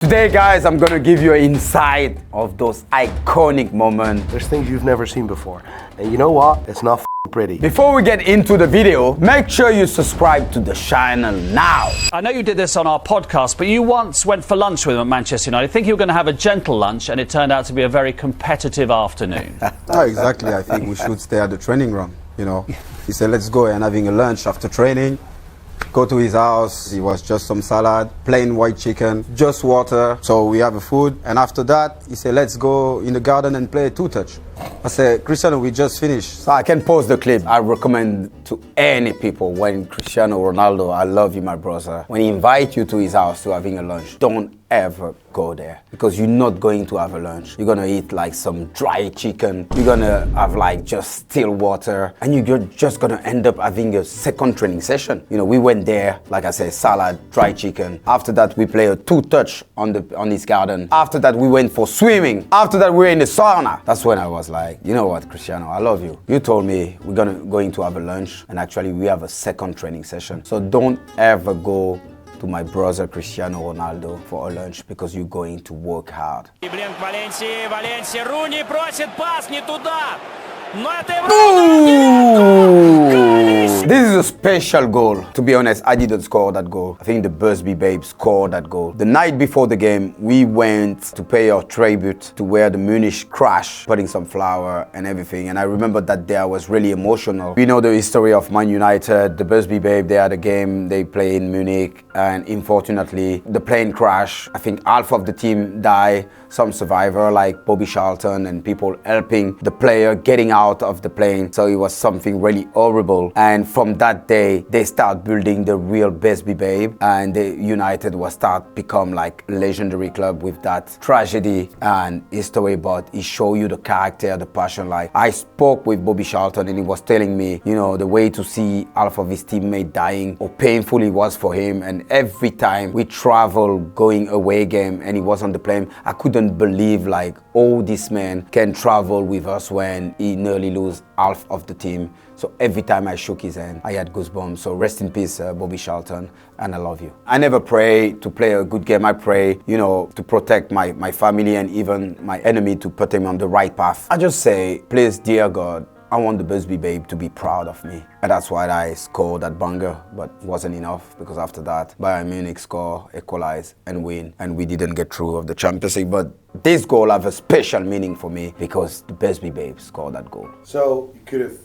Today, guys, I'm gonna give you an insight of those iconic moments. There's things you've never seen before. And you know what? It's not pretty. Before we get into the video, make sure you subscribe to the channel now. I know you did this on our podcast, but you once went for lunch with him at Manchester United. I think you were going to have a gentle lunch, and it turned out to be a very competitive afternoon. No, exactly. I think we should stay at the training ground, you know. He said, let's go and having a lunch after training. Go to his house. It was just some salad, plain white chicken, just water. So we have a food. And after that, he said, let's go in the garden and play two-touch. I said, Cristiano, we just finished. So I can post the clip. I recommend to any people when Cristiano Ronaldo, I love you, my brother, when he invites you to his house to having a lunch, don't ever go there because you're not going to have a lunch. You're gonna eat like some dry chicken. You're gonna have like just still water, and you're just gonna end up having a second training session. You know, we went there, like I said, salad, dry chicken. After that, we play a two-touch on his garden. After that, we went for swimming. After that, we were in the sauna. That's when I was like, you know what, Cristiano, I love you. You told me we're going to have a lunch, and actually we have a second training session. So don't ever go to my brother Cristiano Ronaldo for a lunch because you're going to work hard. Руни просит пас не туда. This is a special goal. To be honest, I didn't score that goal. I think the Busby Babe scored that goal. The night before the game, we went to pay our tribute to where the Munich crashed, putting some flower and everything. And I remember that day I was really emotional. We know the history of Man United, the Busby Babe, they had a game, they play in Munich. And unfortunately, the plane crashed. I think half of the team died, some survivor like Bobby Charlton and people helping the player getting out of the plane. So it was something really horrible. And from that day, they start building the real Busby Babe, and the United was start become like a legendary club with that tragedy and history. But it show you the character, the passion. Like I spoke with Bobby Charlton, and he was telling me, you know, the way to see half of his teammate dying, how painful it was for him. And every time we travel going away game, and he was on the plane, I couldn't believe like, oh, this man can travel with us when he nearly lose half of the team. So every time I shook his hand, I had goosebumps. So rest in peace, Bobby Charlton, and I love you. I never pray to play a good game. I pray, you know, to protect my family and even my enemy, to put him on the right path. I just say, please, dear God, I want the Busby Babe to be proud of me. And that's why I scored that banger, but it wasn't enough because after that, Bayern Munich score, equalize and win. And we didn't get through of the Champions League. But this goal have a special meaning for me because the Busby Babe scored that goal. So you could have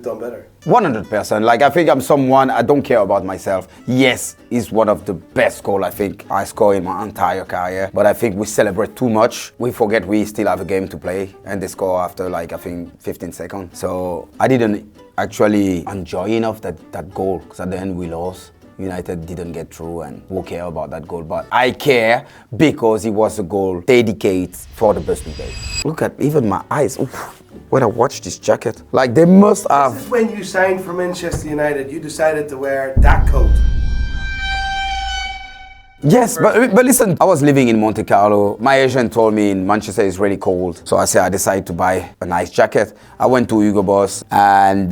done better. 100%. Like, I think I'm someone, I don't care about myself. Yes, it's one of the best goals I think I score in my entire career. But I think we celebrate too much. We forget we still have a game to play. And they score after like, I think 15 seconds. So I didn't actually enjoy enough that goal because at the end we lost. United didn't get through, and who care about that goal? But I care because it was a goal dedicated for the Busby Babe. Look at even my eyes. Oof. When I watch this jacket, like they must have. This is when you signed for Manchester United, you decided to wear that coat. Yes, but listen, I was living in Monte Carlo. My agent told me in Manchester it's really cold. So I said I decided to buy a nice jacket. I went to Hugo Boss and,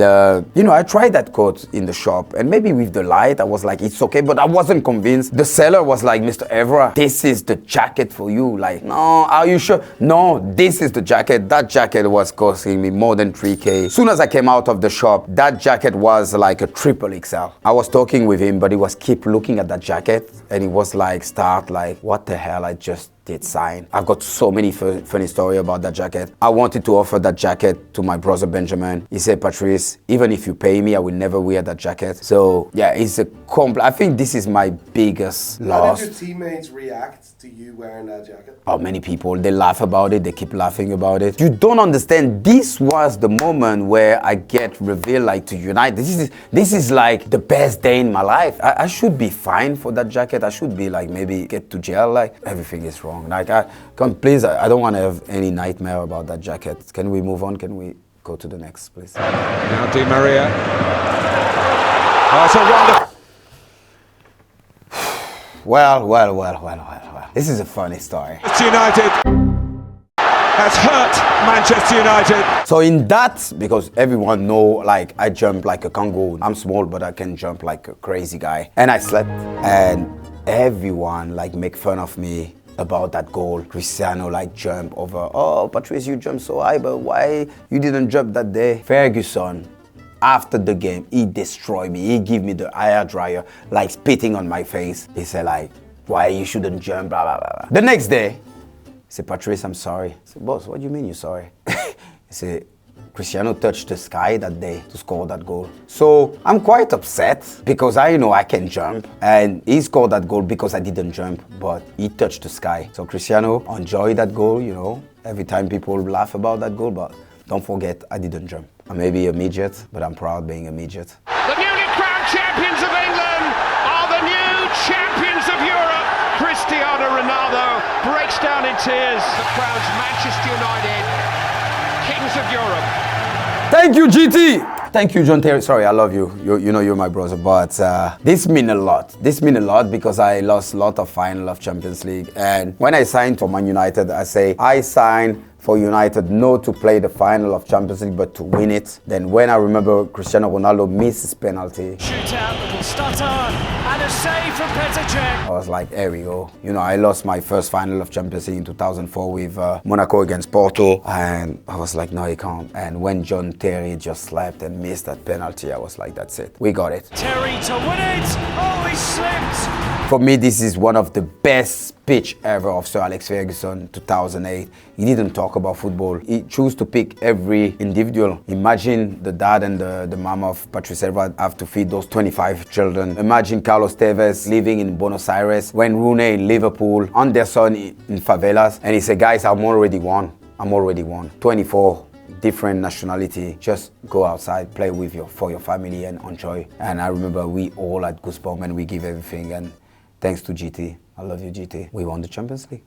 you know, I tried that coat in the shop. And maybe with the light, I was like, it's okay. But I wasn't convinced. The seller was like, Mr. Evra, this is the jacket for you. Like, no, are you sure? No, this is the jacket. That jacket was costing me more than 3K. As soon as I came out of the shop, that jacket was like a triple XL. I was talking with him, but he was keep looking at that jacket. And he was like, what the hell, I just did sign. I've got so many funny stories about that jacket. I wanted to offer that jacket to my brother Benjamin. He said, Patrice, even if you pay me, I will never wear that jacket. So yeah, it's a I think this is my biggest loss. How did your teammates react to you wearing that jacket? Oh, many people, they laugh about it, they keep laughing about it. You don't understand, this was the moment where I get revealed like to United. This is like the best day in my life. I should be fined for that jacket. I should be like maybe get to jail, like everything is wrong. Like, please, I don't want to have any nightmare about that jacket. Can we move on? Can we go to the next, please? Now Di Maria. Oh, it's a wonderful. Well. This is a funny story. Manchester United has hurt Manchester United. So in that, because everyone know, like, I jump like a kangaroo. I'm small, but I can jump like a crazy guy. And I slept, and everyone like make fun of me about that goal. Cristiano like jump over, oh Patrice, you jumped so high, but why you didn't jump that day? Ferguson, after the game, he destroyed me. He gave me the hair dryer, like spitting on my face. He said like, why you shouldn't jump, blah, blah, blah, blah. The next day, he said, Patrice, I'm sorry. I said, boss, what do you mean you're sorry? He said, Cristiano touched the sky that day to score that goal. So I'm quite upset because I know I can jump, and he scored that goal because I didn't jump, but he touched the sky. So Cristiano enjoyed that goal, you know. Every time people laugh about that goal, but don't forget, I didn't jump. I may be a midget, but I'm proud being a midget. The newly crowned champions of England are the new champions of Europe. Cristiano Ronaldo breaks down in tears. The crowns Manchester United, kings of Europe. Thank you, GT. Thank you, John Terry. Sorry, I love you. You know you're my brother, but this means a lot. This means a lot because I lost a lot of final of Champions League. And when I signed for Man United, I say I signed for United not to play the final of Champions League, but to win it. Then when I remember Cristiano Ronaldo missed his penalty, Shootout, little stutter, and a save from Petr Cech. I was like, here we go. You know, I lost my first final of Champions League in 2004 with Monaco against Porto, and I was like, no, he can't. And when John Terry just slapped and missed that penalty, I was like, that's it. We got it. Terry to win it. Oh, he slipped. For me, this is one of the best speech ever of Sir Alex Ferguson, 2008. He didn't talk about football. He chose to pick every individual. Imagine the dad and the mom of Patrice Evra have to feed those 25 children. Imagine Carlos Tevez living in Buenos Aires, Wayne Rooney in Liverpool, Anderson in favelas. And he said, guys, I'm already won. 24 different nationality. Just go outside, play with for your family and enjoy. And I remember we all had goosebumps and we give everything. And thanks to GT. I love you, GT. We won the Champions League.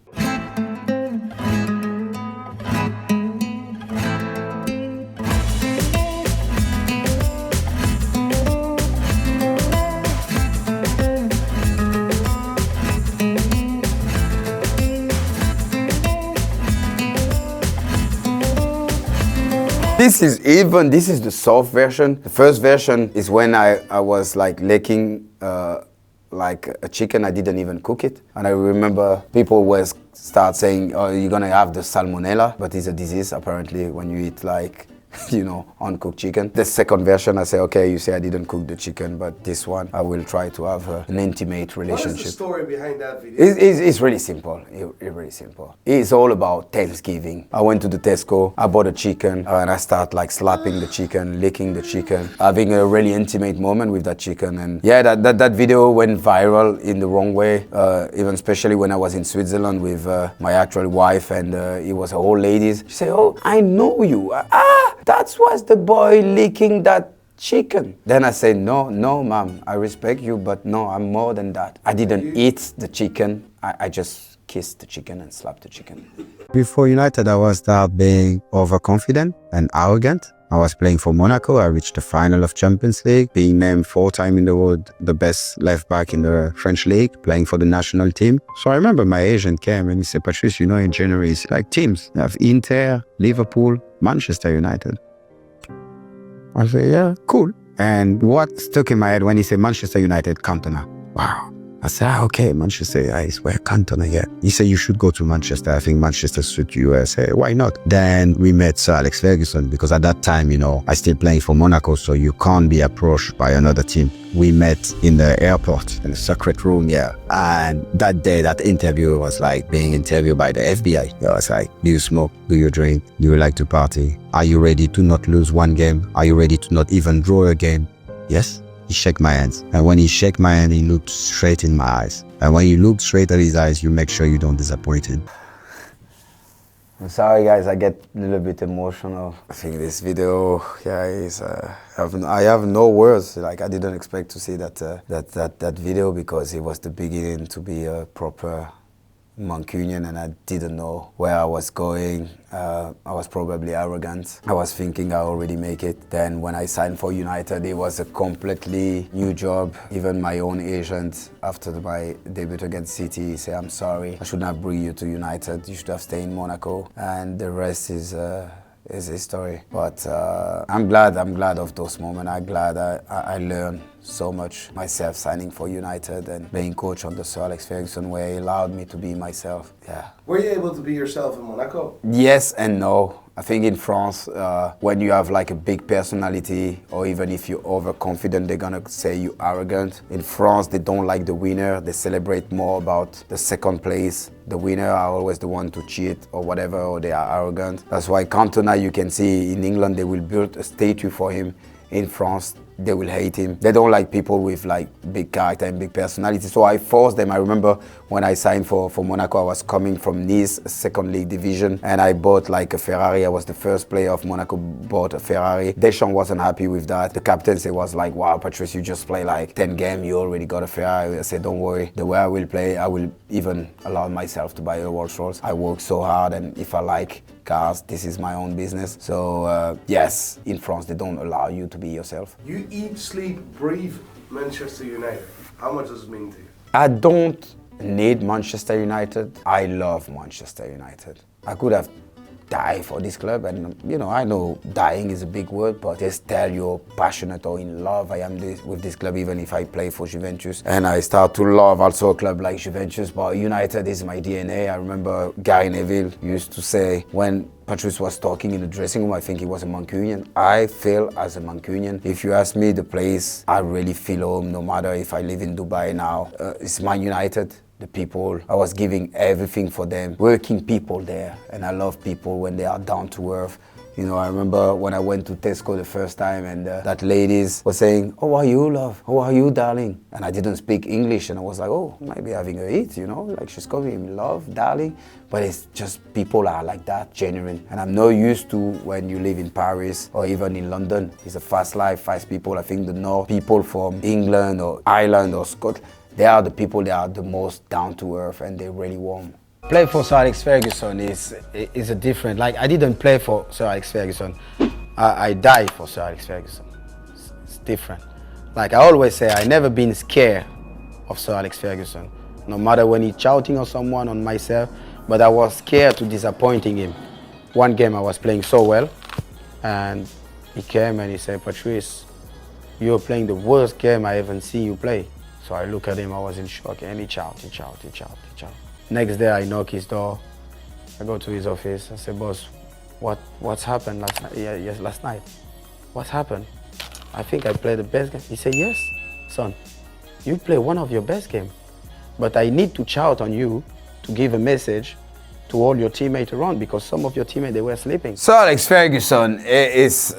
This is the soft version. The first version is when I was like licking like a chicken. I didn't even cook it. And I remember people was start saying, oh, you're gonna have the salmonella, but it's a disease apparently when you eat like, you know, uncooked chicken. The second version, I say, okay, you say I didn't cook the chicken, but this one, I will try to have an intimate relationship. What is the story behind that video? It's really simple. It's really simple. It's all about Thanksgiving. I went to the Tesco, I bought a chicken, and I start like slapping the chicken, licking the chicken, having a really intimate moment with that chicken. And yeah, that video went viral in the wrong way, even especially when I was in Switzerland with my actual wife, and it was all ladies. She said, oh, I know you. That was the boy licking that chicken. Then I said, no, ma'am, I respect you, but no, I'm more than that. I didn't eat the chicken. I just kissed the chicken and slapped the chicken. Before United, I was start being overconfident and arrogant. I was playing for Monaco. I reached the final of Champions League, being named 4 times in the world the best left back in the French league, playing for the national team. So I remember my agent came and he said, Patrice, you know, in January, it's like teams. You have Inter, Liverpool, Manchester United. I said, yeah, cool. And what stuck in my head when he said Manchester United, Cantona. Wow. I said, okay, Manchester is where Cantona, yeah. He said, you should go to Manchester. I think Manchester suits you. I said, why not? Then we met Sir Alex Ferguson because at that time, you know, I still playing for Monaco, so you can't be approached by another team. We met in the airport, in a secret room, yeah. And that day, that interview was like being interviewed by the FBI. I was like, do you smoke? Do you drink? Do you like to party? Are you ready to not lose one game? Are you ready to not even draw a game? Yes. He shook my hands. And when he shook my hand, he looked straight in my eyes. And when you look straight at his eyes, you make sure you don't disappoint him. I'm sorry, guys, I get a little bit emotional. I think this video, yeah, is, I have no words. Like, I didn't expect to see that video because it was the beginning to be a proper Mancunian, and I didn't know where I was going. I was probably arrogant. I was thinking I already make it. Then when I signed for United, it was a completely new job. Even my own agent, after my debut against City, said, I'm sorry, I shouldn't have brought you to United. You should have stayed in Monaco. And the rest is history. But I'm glad of those moments. I'm glad I learned so much myself signing for United and being coach under Sir Alex Ferguson, where he allowed me to be myself. Yeah. Were you able to be yourself in Monaco? Yes and no. I think in France, when you have like a big personality, or even if you're overconfident, they're gonna say you arrogant. In France, they don't like the winner. They celebrate more about the second place. The winner are always the one to cheat or whatever, or they are arrogant. That's why Cantona, you can see in England, they will build a statue for him. In France, they will hate him. They don't like people with like big character and big personality. So I forced them. I remember when I signed for Monaco, I was coming from Nice, second league division, and I bought like a Ferrari. I was the first player of Monaco bought a Ferrari. Deschamps wasn't happy with that. The captaincy was like, wow, Patrice, you just play like 10 games, you already got a Ferrari. I said, don't worry, the way I will play, I will even allow myself to buy a Rolls Royce. I work so hard, and if I like cars, this is my own business. So yes, in France, they don't allow you to be yourself. You eat, sleep, breathe Manchester United. How much does it mean to you? I don't need Manchester United. I love Manchester United. I could have died for this club, and you know, I know dying is a big word, but just tell you're passionate or in love. I am with this club, even if I play for Juventus, and I start to love also a club like Juventus, but United is my DNA. I remember Gary Neville used to say, when Patrice was talking in the dressing room, I think he was a Mancunian. I feel as a Mancunian. If you ask me the place, I really feel home, no matter if I live in Dubai now. It's Man United. The people, I was giving everything for them, working people there, and I love people when they are down to earth. You know, I remember when I went to Tesco the first time, and that ladies was saying, "How are you, love? How are you, darling?" And I didn't speak English, and I was like, "Oh, maybe having a eat," you know, like she's calling me love, darling. But it's just people are like that, genuine. And I'm not used to when you live in Paris or even in London. It's a fast life, fast people. I think the North people from England or Ireland or Scotland, they are the people that are the most down to earth, and they're really warm. Play for Sir Alex Ferguson is a different, like I didn't play for Sir Alex Ferguson. I died for Sir Alex Ferguson. It's different. Like I always say, I never been scared of Sir Alex Ferguson. No matter when he's shouting on someone, on myself, but I was scared to disappointing him. One game I was playing so well, and he came and he said, "Patrice, you're playing the worst game I ever seen you play." So I look at him, I was in shock, and he shout. Next day I knock his door. I go to his office. I say, "Boss, what's happened last night?" "Yeah, yes, last night." "What's happened?" "I think I played the best game." He said, "Yes, son, you play one of your best games, but I need to shout on you to give a message to all your teammates around, because some of your teammates, they were sleeping." Sir Alex Ferguson is,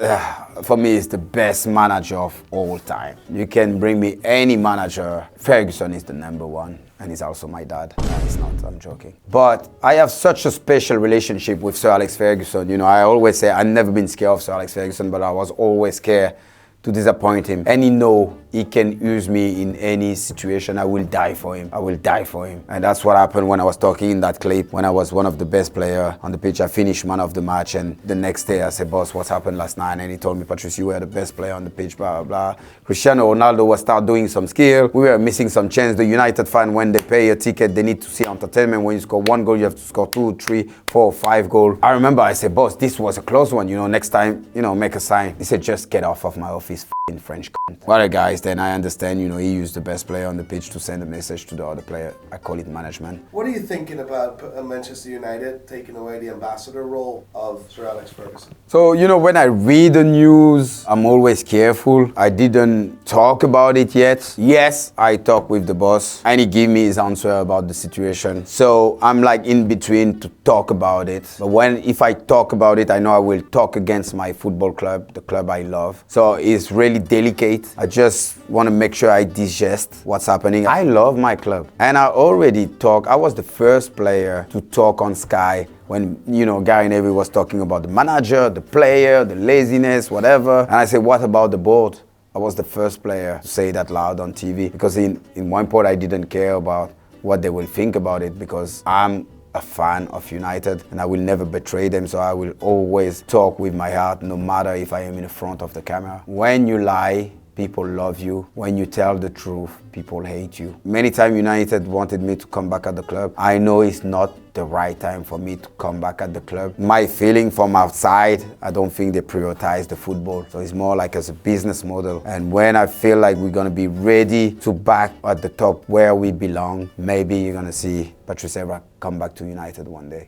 for me, is the best manager of all time. You can bring me any manager. Ferguson is the number one, and he's also my dad. No, he's not, I'm joking. But I have such a special relationship with Sir Alex Ferguson. You know, I always say I've never been scared of Sir Alex Ferguson, but I was always scared to disappoint him. And he know he can use me in any situation. I will die for him. I will die for him. And that's what happened when I was talking in that clip, when I was one of the best players on the pitch. I finished man of the match, and the next day I said, "Boss, what's happened last night?" And he told me, "Patrice, you were the best player on the pitch, blah, blah, blah." Cristiano Ronaldo was start doing some skill. We were missing some chance. The United fan, when they pay a ticket, they need to see entertainment. When you score one goal, you have to score 2, 3, 4, 5 goals. I remember I said, "Boss, this was a close one. You know, next time, you know, make a sign." He said, "Just get off of my office, f***ing French c***." Well, guys, then I understand, you know, he used the best player on the pitch to send a message to the other player. I call it management. What are you thinking about Manchester United taking away the ambassador role of Sir Alex Ferguson? So, you know, when I read the news, I'm always careful. I didn't talk about it yet. Yes, I talked with the boss, and he gave me his answer about the situation. So I'm like in between to talk about it. But if I talk about it, I know I will talk against my football club, the club I love. So it's really delicate. I just want to make sure I digest what's happening. I love my club, and I already talked. I was the first player to talk on Sky when, you know, Gary Neville was talking about the manager, the player, the laziness, whatever. And I said, what about the board? I was the first player to say that loud on TV, because in one part I didn't care about what they will think about it, because I'm a fan of United and I will never betray them. So I will always talk with my heart, no matter if I am in front of the camera. When you lie, people love you. When you tell the truth, people hate you. Many times United wanted me to come back at the club. I know it's not the right time for me to come back at the club. My feeling from outside, I don't think they prioritize the football. So it's more like as a business model. And when I feel like we're going to be ready to back at the top where we belong, maybe you're going to see Patrice Evra come back to United one day.